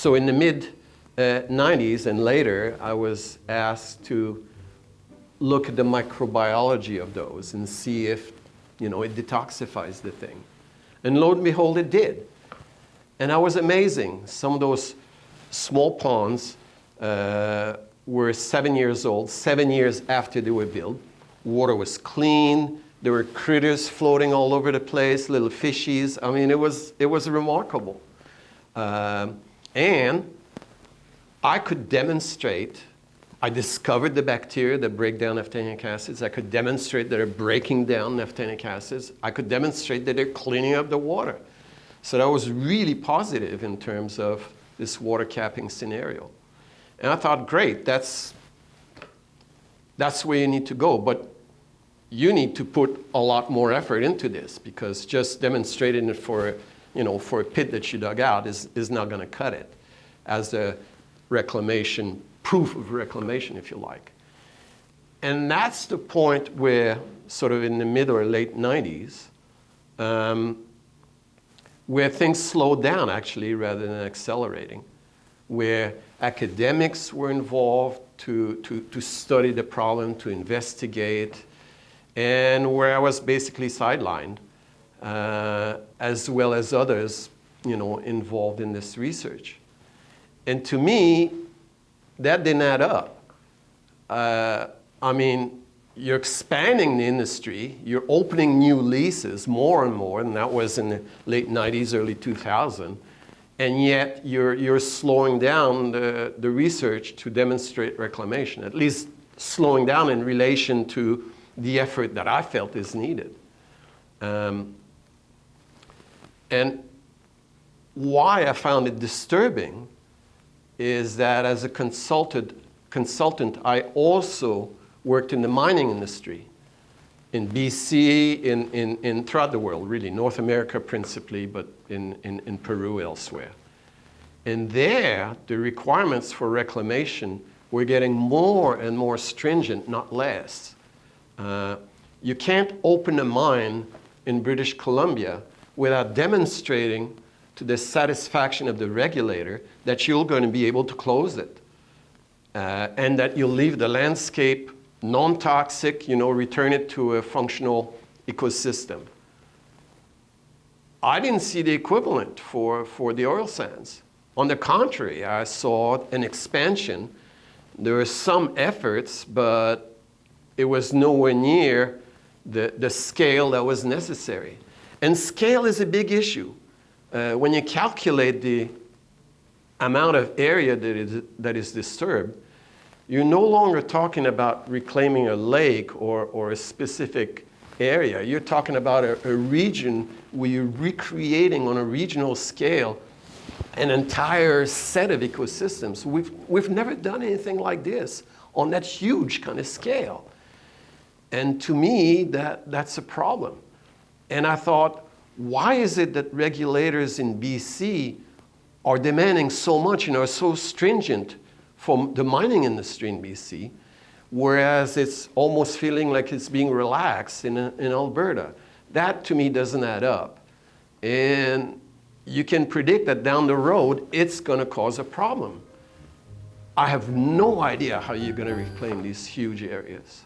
So in the mid 90s and later, I was asked to look at the microbiology of those and see if, it detoxifies the thing. And lo and behold, it did. And that was amazing. Some of those small ponds were 7 years old, 7 years after they were built. Water was clean. There were critters floating all over the place, little fishies. I mean, it was remarkable. And I could demonstrate, I discovered the bacteria that break down naphthenic acids. I could demonstrate that they're breaking down naphthenic acids. I could demonstrate that they're cleaning up the water. So that was really positive in terms of this water capping scenario. And I thought, great, that's where you need to go. But you need to put a lot more effort into this, because just demonstrating it for a pit that you dug out is not going to cut it as a reclamation, proof of reclamation, if you like. And that's the point where, sort of in the mid or late 90s, where things slowed down, actually, rather than accelerating, where academics were involved to study the problem, to investigate, and where I was basically sidelined, as well as others, involved in this research. And to me, that didn't add up. I mean, you're expanding the industry, you're opening new leases more and more, and that was in the late 90s, early 2000, and yet you're slowing down the research to demonstrate reclamation, at least slowing down in relation to the effort that I felt is needed. And why I found it disturbing is that as a consultant, I also worked in the mining industry in BC, in throughout the world, really, North America principally, but in Peru elsewhere. And there, the requirements for reclamation were getting more and more stringent, not less. You can't open a mine in British Columbia without demonstrating to the satisfaction of the regulator that you're going to be able to close it, and that you'll leave the landscape non-toxic, return it to a functional ecosystem. I didn't see the equivalent for the oil sands. On the contrary, I saw an expansion. There were some efforts, but it was nowhere near the scale that was necessary. And scale is a big issue. When you calculate the amount of area that is disturbed, you're no longer talking about reclaiming a lake or a specific area. You're talking about a region where you're recreating on a regional scale an entire set of ecosystems. We've never done anything like this on that huge kind of scale. And to me, that's a problem. And I thought, why is it that regulators in BC are demanding so much and are so stringent from the mining industry in BC, whereas it's almost feeling like it's being relaxed in Alberta? That, to me, doesn't add up. And you can predict that down the road, it's going to cause a problem. I have no idea how you're going to reclaim these huge areas.